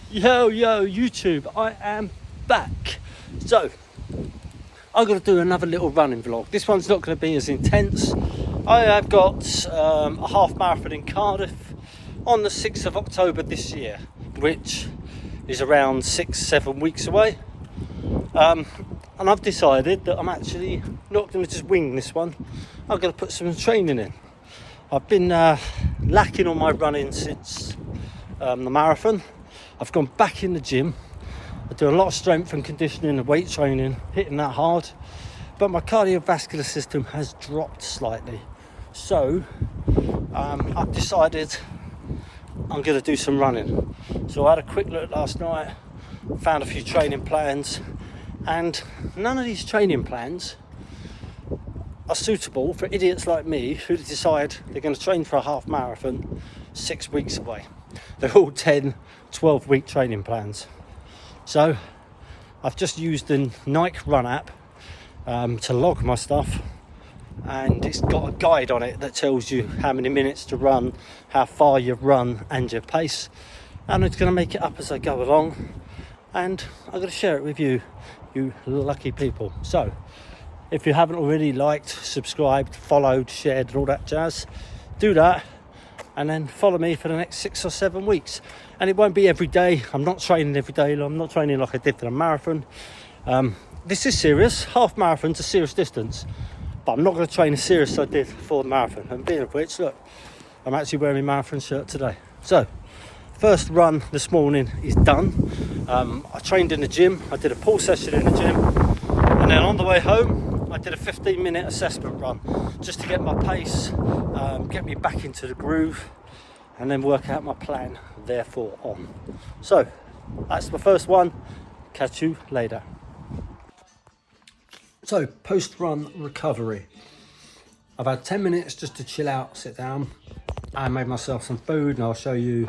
Yo, YouTube, I am back. So, I'm going to do another little running vlog. This one's not going to be as intense. I have got a half marathon in Cardiff on the 6th of October this year, which is around 6-7 weeks away. And I've decided that I'm actually not going to just wing this one. I'm going to put some training in. I've been lacking on my running since the marathon. I've gone back in the gym. I do a lot of strength and conditioning and weight training, hitting that hard. But my cardiovascular system has dropped slightly. So I've decided I'm going to do some running. So I had a quick look last night, found a few training plans, and none of these training plans are suitable for idiots like me who decide they're going to train for a half marathon 6 weeks away. They're all 10-12 week training plans. So I've just used the Nike Run app to log my stuff, and it's got a guide on it that tells you how many minutes to run, how far you run and your pace, and it's going to make it up as I go along, and I'm going to share it with you lucky people. So if you haven't already liked, subscribed, followed, shared and all that jazz, do that, and then follow me for the next 6 or 7 weeks. And it won't be every day. I'm not training every day. I'm not training like I did for the marathon. This is serious. Half marathon's a serious distance, but I'm not going to train as serious as I did for the marathon. And being of which, look, I'm actually wearing my marathon shirt today. So first run this morning is done. I trained in the gym. I did a pull session in the gym, and then on the way home I did a 15-minute assessment run just to get my pace, get me back into the groove, and then work out my plan therefore on. So that's the first one. Catch you later. So post-run recovery. I've had 10 minutes just to chill out, sit down. I made myself some food and I'll show you.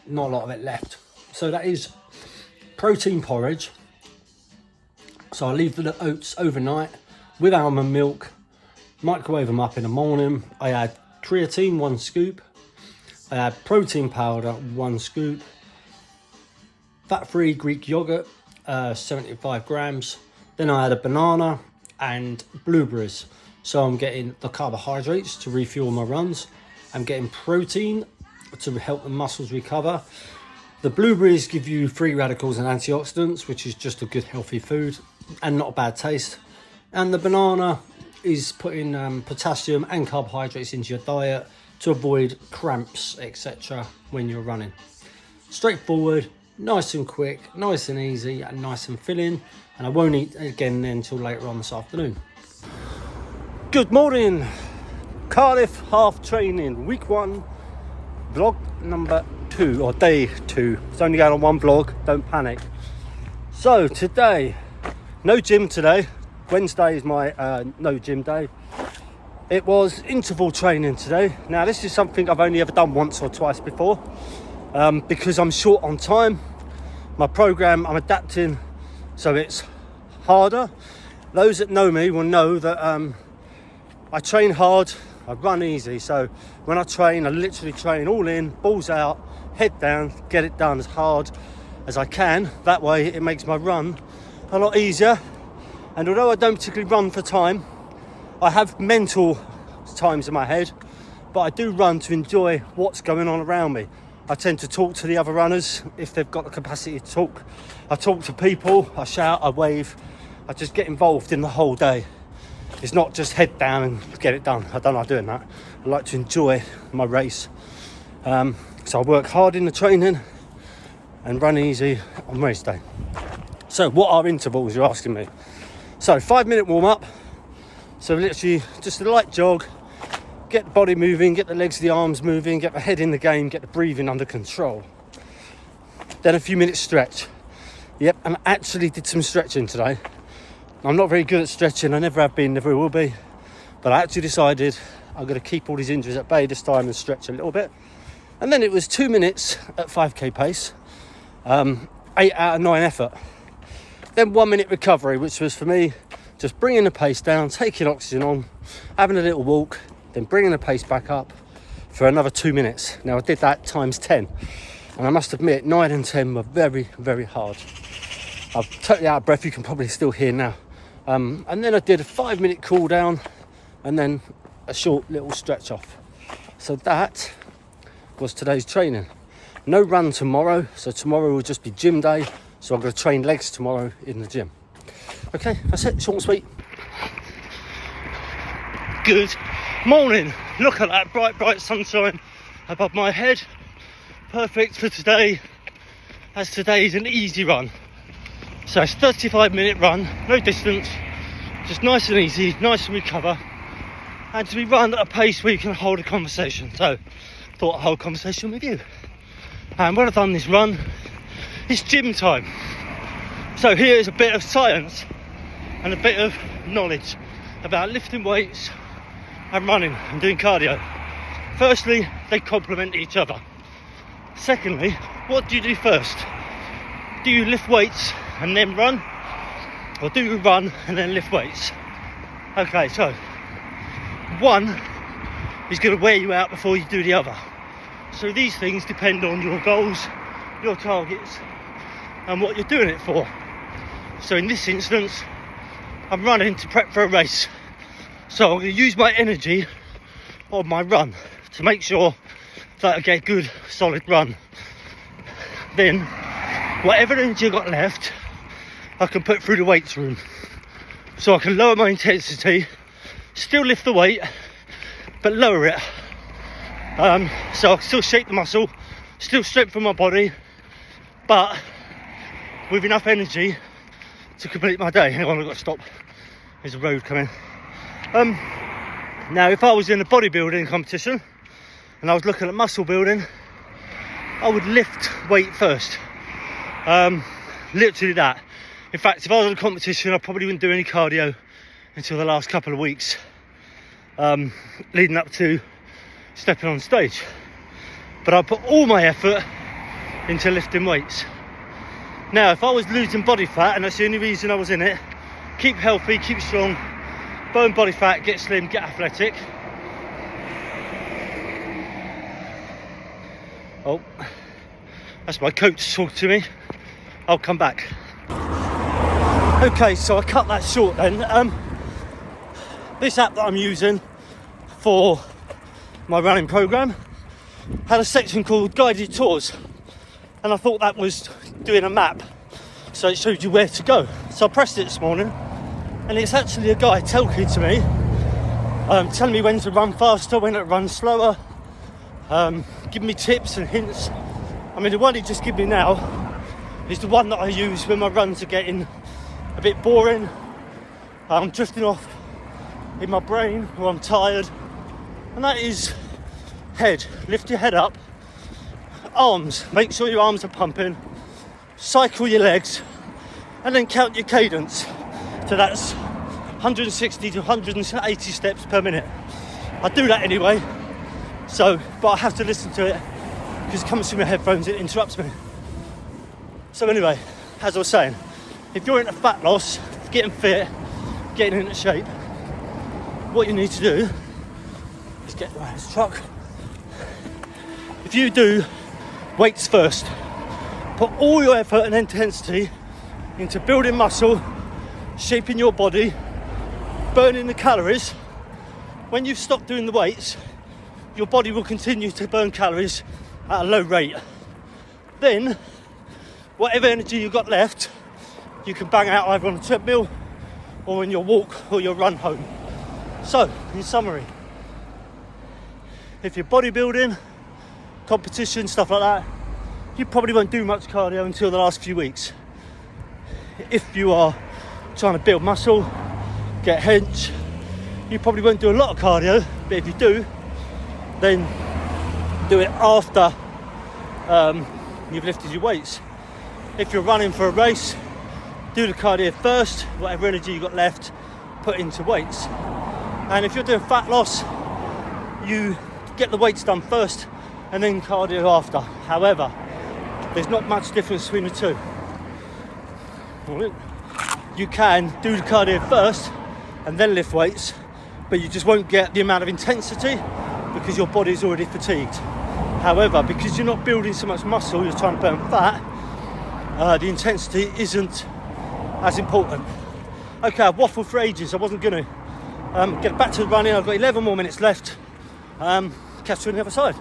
Not a lot of it left. So that is protein porridge. So I leave the oats overnight with almond milk, microwave them up in the morning. I add creatine, 1 scoop. I add protein powder, 1 scoop. Fat-free Greek yogurt, 75 grams. Then I add a banana and blueberries. So I'm getting the carbohydrates to refuel my runs. I'm getting protein to help the muscles recover. The blueberries give you free radicals and antioxidants, which is just a good healthy food and not a bad taste. And the banana is putting potassium and carbohydrates into your diet to avoid cramps, etc. when you're running. Straightforward, nice and quick, nice and easy, and nice and filling. And I won't eat again then until later on this afternoon. Good morning, Cardiff half training, week 1, vlog number 2 or day 2. It's only going on 1 vlog, don't panic. So today, no gym today. Wednesday is my no gym day. It was interval training today. Now this is something I've only ever done once or twice before, because I'm short on time. My program I'm adapting so it's harder. Those that know me will know that I train hard, I run easy. So when I train, I literally train all in, balls out, head down, get it done as hard as I can. That way it makes my run a lot easier. And although I don't particularly run for time, I have mental times in my head, but I do run to enjoy what's going on around me. I tend to talk to the other runners if they've got the capacity to talk. I talk to people, I shout, I wave, I just get involved in the whole day. It's not just head down and get it done. I don't like doing that. I like to enjoy my race. So I work hard in the training and run easy on race day. So what are intervals, you're asking me? So 5-minute warm up. So literally just a light jog, get the body moving, get the legs, the arms moving, get the head in the game, get the breathing under control. Then a few minutes stretch. Yep, and I actually did some stretching today. I'm not very good at stretching, I never have been, never will be. But I actually decided I'm going to keep all these injuries at bay this time and stretch a little bit. And then it was 2 minutes at 5k pace, 8 out of 9 effort. Then 1 minute recovery, which was for me just bringing the pace down, taking oxygen on, having a little walk, then bringing the pace back up for another 2 minutes. Now I did that times 10. And I must admit, 9 and 10 were very, very hard. I'm totally out of breath, you can probably still hear now. And then I did a 5-minute cool down and then a short little stretch off. So that was today's training. No run tomorrow, so tomorrow will just be gym day. So I'm going to train legs tomorrow in the gym. Okay, that's it, short and sweet. Good morning. Look at that bright sunshine above my head. Perfect for today, as today's an easy run. So it's a 35-minute run, no distance, just nice and easy, nice to recover, and to be run at a pace where you can hold a conversation. So thought I'd hold a conversation with you. And when I've done this run, it's gym time. So here is a bit of science and a bit of knowledge about lifting weights and running and doing cardio. Firstly, they complement each other. Secondly, what do you do first? Do you lift weights and then run? Or do you run and then lift weights? Okay, so one is going to wear you out before you do the other. So these things depend on your goals, your targets, and what you're doing it for. So in this instance, I'm running to prep for a race. So I'm going to use my energy on my run to make sure that I get a good solid run. Then whatever energy I've got left, I can put through the weights room. So I can lower my intensity, still lift the weight, but lower it. So I can still shape the muscle, still strengthen my body, but with enough energy to complete my day. Hang on, I've got to stop. There's a road coming. Now, if I was in a bodybuilding competition and I was looking at muscle building, I would lift weight first. Literally that. In fact, if I was in a competition, I probably wouldn't do any cardio until the last couple of weeks, leading up to stepping on stage. But I put all my effort into lifting weights. Now, if I was losing body fat, and that's the only reason I was in it, keep healthy, keep strong, burn body fat, get slim, get athletic. Oh, that's my coach talking to me. I'll come back. Okay, so I cut that short then. This app that I'm using for my running program had a section called guided tours, and I thought that was doing a map, so it showed you where to go. So I pressed it this morning, and it's actually a guy talking to me, telling me when to run faster, when to run slower, giving me tips and hints. I mean, the one he just gave me now is the one that I use when my runs are getting a bit boring, I'm drifting off in my brain, or I'm tired, and that is head. Lift your head up, arms, make sure your arms are pumping, cycle your legs, and then count your cadence. So that's 160 to 180 steps per minute. I do that anyway, but I have to listen to it because it comes through my headphones, it interrupts me. So anyway, as I was saying, if you're into fat loss, getting fit, getting into shape, what you need to do is get around this truck. If you do weights first, put all your effort and intensity into building muscle, shaping your body, burning the calories. When you've stopped doing the weights, your body will continue to burn calories at a low rate. Then, whatever energy you've got left, you can bang out either on a treadmill or in your walk or your run home. So, in summary, if you're bodybuilding, competition, stuff like that, you probably won't do much cardio until the last few weeks. If you are trying to build muscle, get hench, you probably won't do a lot of cardio, but if you do, then do it after you've lifted your weights. If you're running for a race, do the cardio first, whatever energy you've got left, put into weights. And if you're doing fat loss, you get the weights done first and then cardio after. However, there's not much difference between the two. You can do the cardio first and then lift weights, but you just won't get the amount of intensity because your body's already fatigued. However, because you're not building so much muscle, you're trying to burn fat, the intensity isn't as important. Okay, I've waffled for ages. I wasn't going to get back to the running. I've got 11 more minutes left. Catch you on the other side.